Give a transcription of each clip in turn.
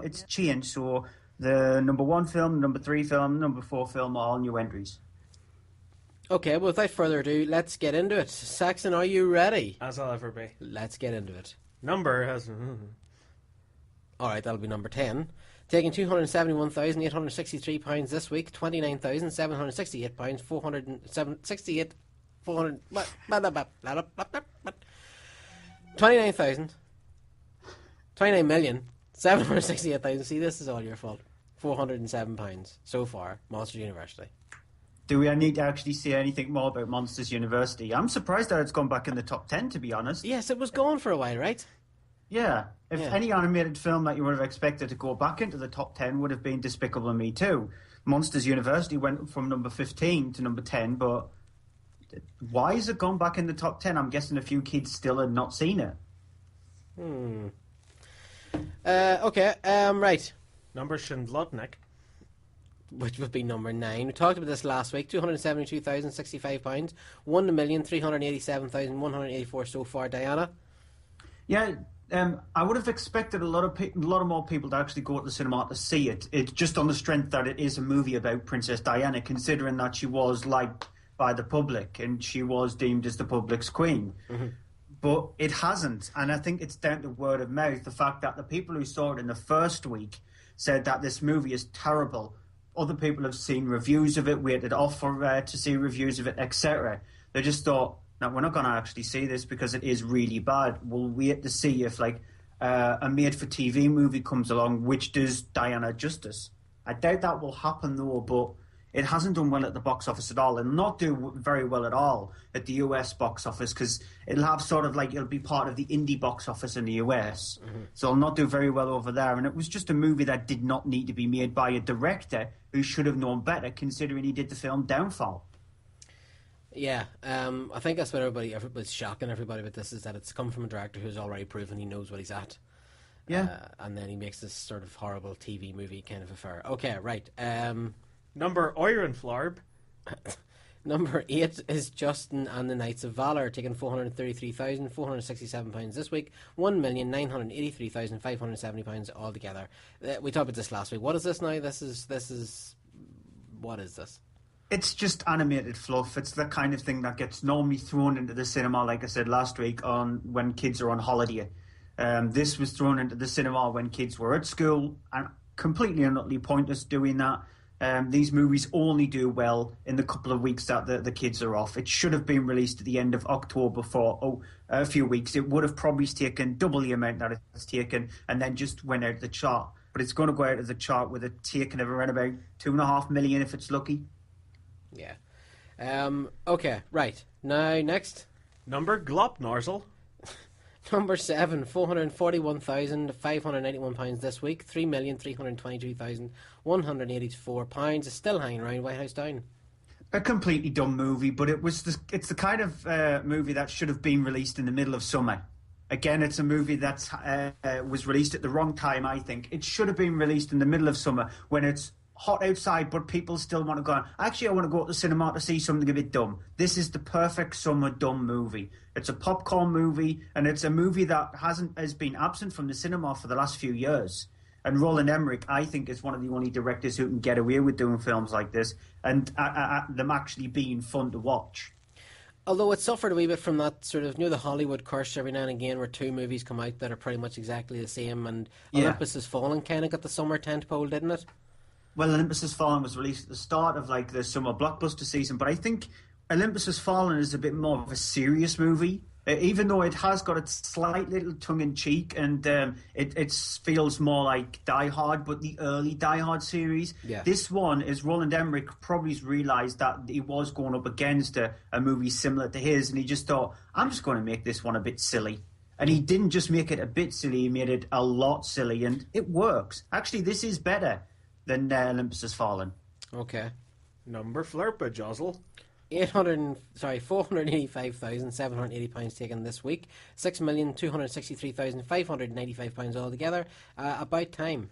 it's changed. So the number 1 film, number 3 film, number 4 film are all new entries. Okay, well, without further ado, let's get into it. Saxon, are you ready? As I'll ever be. Let's get into it. Number has... Alright, that'll be number 10. Taking £271,863 this week, £29,768, 468... 400... 29,000... 29,768,000. See, this is all your fault. £407 so far, Monsters University. Do we need to actually say anything more about Monsters University? I'm surprised that it's gone back in the top 10, to be honest. Yes, it was gone for a while, right? Yeah. If any animated film that you would have expected to go back into the top 10 would have been Despicable Me 2. Monsters University went from number 15 to number 10, but why has it gone back in the top 10? I'm guessing a few kids still have not seen it. Okay, right. Number Schindlotnik. Which would be number 9. We talked about this last week. £272,065. 1,387,184 so far. Diana? Yeah, I would have expected a lot more people to actually go to the cinema to see it. It's just on the strength that it is a movie about Princess Diana, considering that she was liked by the public and she was deemed as the public's queen. Mm-hmm. But it hasn't, and I think it's down to word of mouth. The fact that the people who saw it in the first week said that this movie is terrible. Other people have seen reviews of it, waited off to see reviews of it, etc. They just thought, no, we're not going to actually see this because it is really bad. We'll wait to see if a made-for-TV movie comes along which does Diana justice. I doubt that will happen, though, but it hasn't done well at the box office at all, and not do very well at all at the US box office, because it'll have it'll be part of the indie box office in the US. Mm-hmm. So it'll not do very well over there. And it was just a movie that did not need to be made by a director who should have known better, considering he did the film Downfall. Yeah, I think that's what everybody's shocking everybody about this, is that it's come from a director who's already proven he knows what he's at. Yeah. And then he makes this sort of horrible TV movie kind of affair. Okay, right. Number Eurenflarb. Number 8 is Justin and the Knights of Valor, taking £433,467 this week, £1,983,570 altogether. We talked about this last week. What is this now? This is what is this? It's just animated fluff. It's the kind of thing that gets normally thrown into the cinema, like I said last week, when kids are on holiday. This was thrown into the cinema when kids were at school, and completely and utterly pointless doing that. These movies only do well in the couple of weeks that the kids are off. It should have been released at the end of October for a few weeks. It would have probably taken double the amount that it's taken, and then just went out of the chart. But it's going to go out of the chart with it taking around about 2.5 million if it's lucky. Yeah. Okay, right. Now, next. Number Glopnorsel. Number 7, £441,591 this week, £3,322,184. It's still hanging around White House Down. A completely dumb movie, but it's the kind of movie that should have been released in the middle of summer. Again, it's a movie that was released at the wrong time, I think. It should have been released in the middle of summer when it's hot outside, but people still want to go on. Actually, I want to go to the cinema to see something a bit dumb. This is the perfect summer dumb movie. It's a popcorn movie, and it's a movie that has been absent from the cinema for the last few years. And Roland Emmerich, I think, is one of the only directors who can get away with doing films like this, and them actually being fun to watch. Although it suffered a wee bit from that sort of, the Hollywood curse every now and again, where two movies come out that are pretty much exactly the same, and Olympus Has Fallen kind of got the summer tentpole, didn't it? Well, Olympus Has Fallen was released at the start of the summer blockbuster season, but I think Olympus Has Fallen is a bit more of a serious movie, even though it has got its slight little tongue-in-cheek, and it feels more like Die Hard, but the early Die Hard series. Yeah. This one is Roland Emmerich probably realised that he was going up against a movie similar to his, and he just thought, I'm just going to make this one a bit silly. And he didn't just make it a bit silly, he made it a lot silly, and it works. Actually, this is better than Olympus Has Fallen. Okay. Number Flurpajozzle. £485,780 taken this week. £6,263,595 altogether. About time.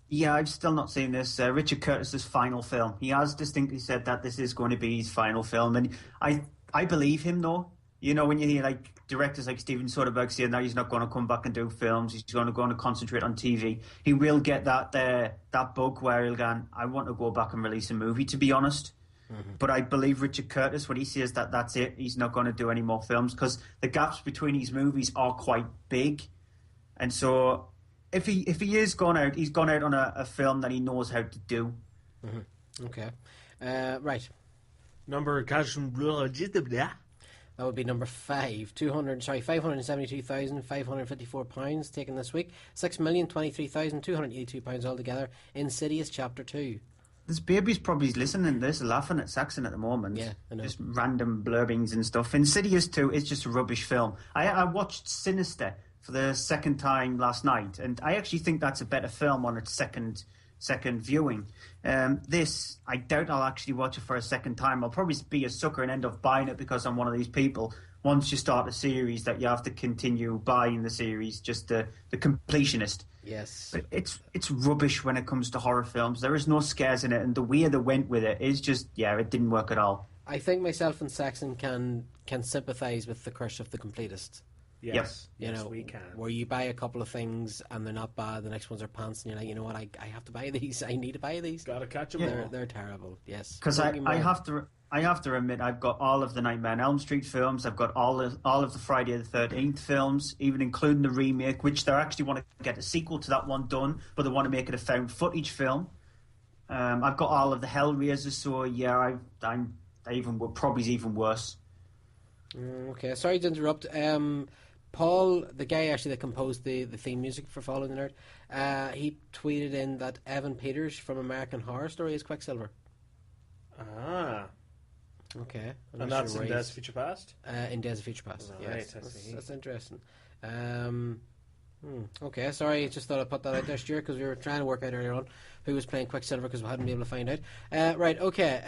Yeah, I've still not seen this. Richard Curtis's final film. He has distinctly said that this is going to be his final film, and I believe him, though. You know, when you hear like directors like Steven Soderbergh saying that he's not going to come back and do films, he's going to concentrate on TV. He will get that bug where he'll go, I want to go back and release a movie, to be honest. Mm-hmm. But I believe Richard Curtis when he says that's it. He's not going to do any more films because the gaps between his movies are quite big, and so if he is gone out, he's gone out on a film that he knows how to do. Mm-hmm. Okay, right. Number that would be number 5. £572,554 taken this week. £6,023,282 altogether. Insidious Chapter 2. This baby's probably listening to this, laughing at Saxon at the moment. Yeah, I know. Just random blurbings and stuff. Insidious 2 is just a rubbish film. I watched Sinister for the second time last night, and I actually think that's a better film on its second viewing. This, I doubt I'll actually watch it for a second time. I'll probably be a sucker and end up buying it because I'm one of these people. Once you start a series, that you have to continue buying the series, just the completionist. Yes. But it's rubbish when it comes to horror films. There is no scares in it, and the way they went with it is just, it didn't work at all. I think myself and Saxon can sympathise with the curse of the completist. Yes, you know, we can. Where you buy a couple of things and they're not bad, the next ones are pants, and you're like, you know what, I have to buy these. I need to buy these. Gotta catch them all. They're terrible. Yes, because I have to admit I've got all of the Nightmare on Elm Street films. I've got all of the Friday the 13th films, even including the remake, which they actually want to get a sequel to that one done, but they want to make it a found footage film. I've got all of the Hellraisers, so probably even worse. Okay, sorry to interrupt. Paul, the guy actually that composed the theme music for Following the Nerd, he tweeted in that Evan Peters from American Horror Story is Quicksilver. Ah. Okay. And that's in Days of Future Past? In Days of Future Past, yes. Right, that's interesting. Okay, sorry, just thought I'd put that out there, Stuart, because we were trying to work out earlier on who was playing Quicksilver because we hadn't been able to find out. Right, okay.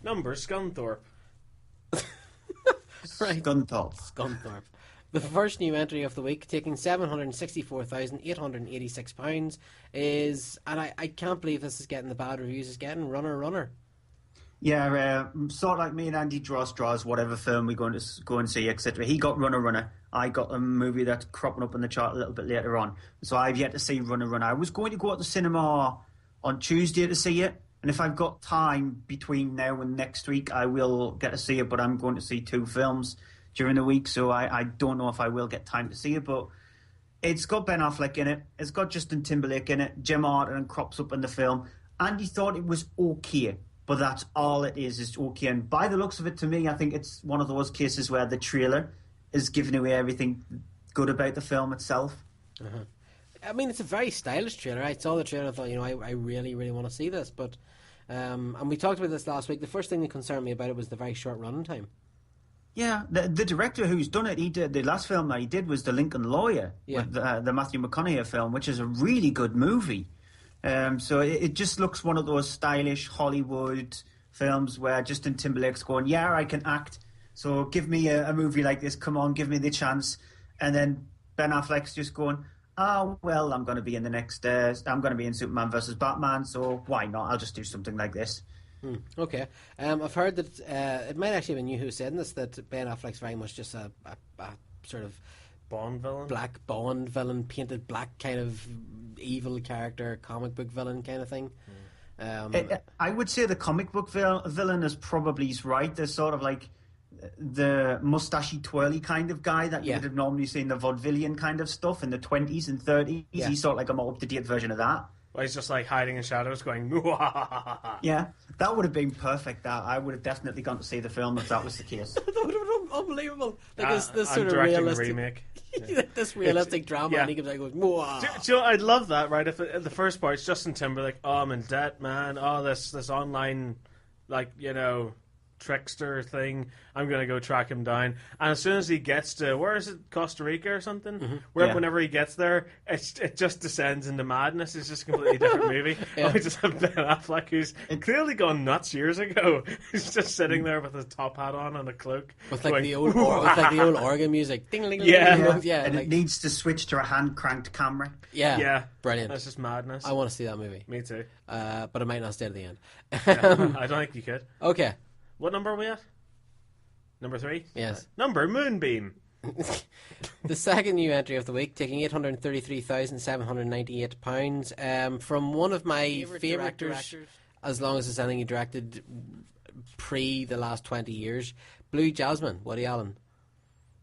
Number Scunthorpe. Right. Scunthorpe. The first new entry of the week, taking £764,886, is, and I can't believe this is getting the bad reviews it's getting, Runner. Yeah, sort of like me and Andy draws whatever film we're going to go and see, etc. He got Runner. I got a movie that's cropping up in the chart a little bit later on. So I've yet to see Runner. I was going to go at the cinema on Tuesday to see it, and if I've got time between now and next week, I will get to see it, but I'm going to see 2 films during the week, so I don't know if I will get time to see it, but it's got Ben Affleck in it, it's got Justin Timberlake in it, Jim Arden crops up in the film, and he thought it was okay, but that's all it is okay, and by the looks of it, to me, I think it's one of those cases where the trailer is giving away everything good about the film itself. Uh-huh. I mean, it's a very stylish trailer. I saw the trailer and thought, I really, really want to see this, but and we talked about this last week. The first thing that concerned me about it was the very short running time. Yeah, the director who's done it, he did the last film that he did was The Lincoln Lawyer, with the Matthew McConaughey film, which is a really good movie. So it just looks one of those stylish Hollywood films where Justin Timberlake's going, I can act, so give me a movie like this, come on, give me the chance. And then Ben Affleck's just going, well, I'm going to be in the next, I'm going to be in Superman versus Batman, so why not? I'll just do something like this. Okay. I've heard that it might actually have been you who said this, that Ben Affleck's very much just a sort of Bond villain? Black Bond villain, painted black kind of evil character, comic book villain kind of thing. I would say the comic book villain is probably right. There's sort of like the mustachy twirly kind of guy that you would have normally seen the vaudevillian kind of stuff in the 20s and 30s. Yeah. He's sort of like a more up-to-date version of that. Well, he's just like hiding in shadows going, yeah, that would have been perfect. I would have definitely gone to see the film if that was the case. That would have been unbelievable. Like this I'm sort of realistic remake. This realistic drama, and he comes out and goes, "Mwah." Do you know, I'd love that, right? If the first part's Justin Timberlake, I'm in debt, man. this online, trickster thing. I'm gonna go track him down, and as soon as he gets to where is it, Costa Rica or something, whenever he gets there, it just descends into madness. It's just a completely different movie. We just have Ben Affleck, who's clearly gone nuts years ago. He's just sitting there with his top hat on and a cloak, with the old organ music. Ding, ding, ding, and it needs to switch to a hand cranked camera. Yeah, brilliant. That's just madness. I want to see that movie. Me too. But I might not stay to the end. I don't think you could. Okay. What number are we at? Number 3? Yes. Number Moonbeam. The second new entry of the week, taking £833,798, from one of my favourite directors, as long as it's anything he directed pre the last 20 years, Blue Jasmine, Woody Allen.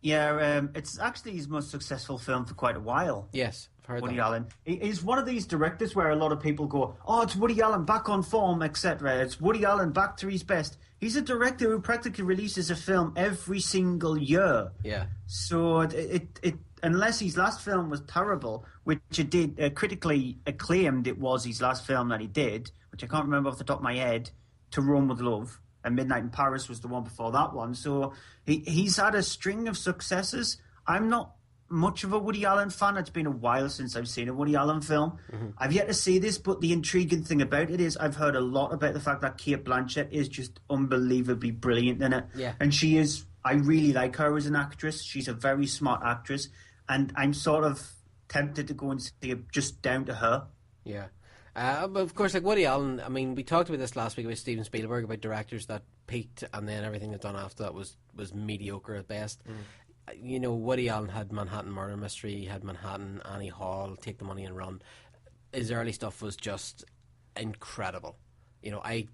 Yeah, it's actually his most successful film for quite a while. Yes, I've heard Woody that. Allen. He's one of these directors where a lot of people go, oh, it's Woody Allen back on form, etc. It's Woody Allen back to his best. He's a director who practically releases a film every single year. Yeah. So it unless his last film was terrible, which it did, critically acclaimed it was his last film that he did, which I can't remember off the top of my head, To Rome with Love. And Midnight in Paris was the one before that one. So he's had a string of successes. I'm not much of a Woody Allen fan. It's been a while since I've seen a Woody Allen film. Mm-hmm. I've yet to see this, but the intriguing thing about it is I've heard a lot about the fact that Cate Blanchett is just unbelievably brilliant in it. Yeah. And she is, I really like her as an actress. She's a very smart actress. And I'm sort of tempted to go and see it just down to her. Yeah. But of course, like Woody Allen, I mean, we talked about this last week about Steven Spielberg, about directors that peaked and then everything that's done after that was mediocre at best. You know, Woody Allen had Manhattan Murder Mystery, he had Manhattan, Annie Hall, Take the Money and Run. His early stuff was just incredible. You know, I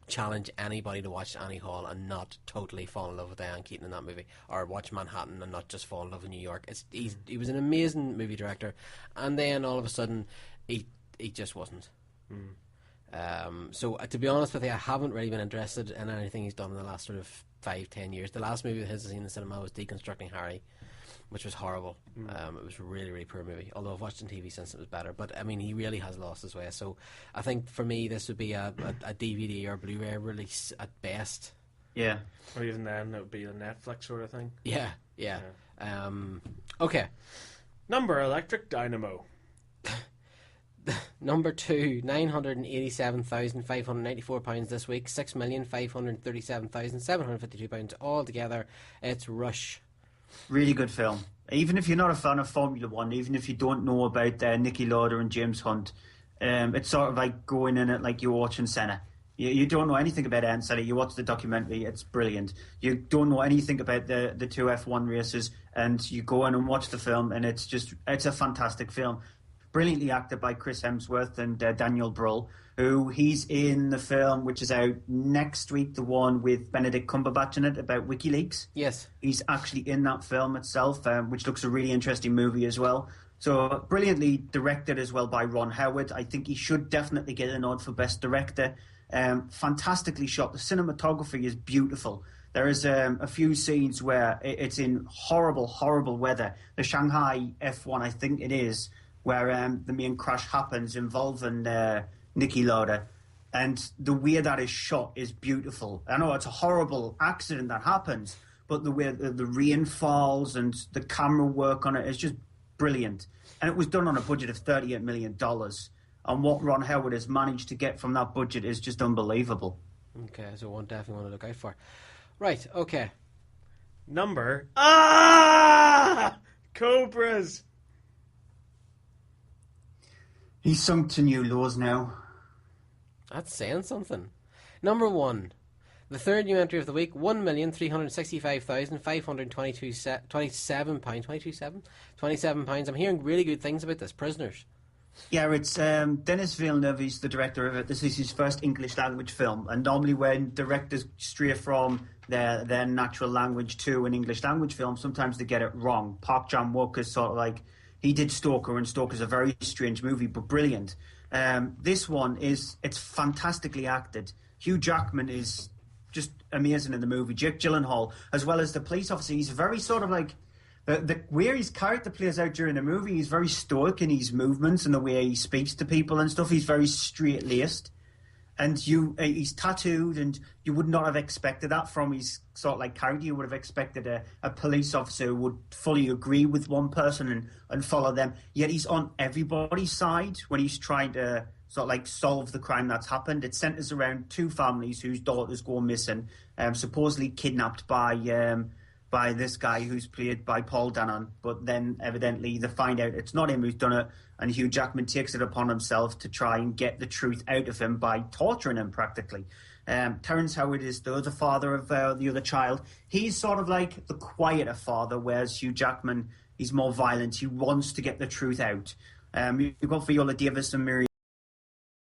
challenge anybody to watch Annie Hall and not totally fall in love with Diane Keaton in that movie, or watch Manhattan and not just fall in love with New York. He was an amazing movie director, and then all of a sudden he just wasn't. So to be honest with you, I haven't really been interested in anything he's done in the last sort of 5-10 years. The last movie that I've seen in the cinema was Deconstructing Harry, which was horrible. It was a really, really poor movie, although I've watched it on TV since it was better. But I mean, he really has lost his way. So I think for me this would be a DVD or Blu-ray release at best. Yeah. Or even then it would be a Netflix sort of thing. Yeah. Okay. Number Electric Dynamo. Number 2, £987,594 this week, £6,537,752 altogether. It's Rush. Really good film. Even if you're not a fan of Formula One, even if you don't know about Niki Lauda and James Hunt, it's sort of like going in it like you're watching Senna. You don't know anything about Ayrton Senna. You watch the documentary, it's brilliant. You don't know anything about the two F1 races, and you go in and watch the film, and it's a fantastic film. Brilliantly acted by Chris Hemsworth and Daniel Bruhl, who he's in the film which is out next week, the one with Benedict Cumberbatch in it about WikiLeaks. Yes. He's actually in that film itself, which looks a really interesting movie as well. So brilliantly directed as well by Ron Howard. I think he should definitely get a nod for Best Director. Fantastically shot. The cinematography is beautiful. There is a few scenes where it's in horrible, horrible weather. The Shanghai F1, I think it is, where the main crash happens involving Niki Lauda. And the way that is shot is beautiful. I know it's a horrible accident that happens, but the way the rain falls and the camera work on it is just brilliant. And it was done on a budget of $38 million. And what Ron Howard has managed to get from that budget is just unbelievable. Okay, so one definitely want to look out for. Right, okay. Number... Cobras! He's sunk to new lows now. That's saying something. Number 1. The third new entry of the week, £1,365,527. I'm hearing really good things about this. Prisoners. Yeah, it's Denis Villeneuve. He's the director of it. This is his first English language film. And normally when directors stray from their natural language to an English language film, sometimes they get it wrong. Park Chan-wook is sort of like... He did Stalker, and Stalker's a very strange movie, but brilliant. This one it's fantastically acted. Hugh Jackman is just amazing in the movie. Jake Gyllenhaal, as well as the police officer, he's very sort of like... The way his character plays out during the movie, he's very stoic in his movements and the way he speaks to people and stuff. He's very straight-laced. And he's tattooed, and you would not have expected that from his sort of like character. You would have expected a police officer who would fully agree with one person and follow them. Yet he's on everybody's side when he's trying to sort of like solve the crime that's happened. It centers around two families whose daughters go missing, supposedly kidnapped by this guy who's played by Paul Dano. But then evidently they find out it's not him who's done it, and Hugh Jackman takes it upon himself to try and get the truth out of him by torturing him practically. Terrence Howard is the other father of the other child. He's sort of like the quieter father, whereas Hugh Jackman, he's more violent. He wants to get the truth out. You've got Viola Davis and Miriam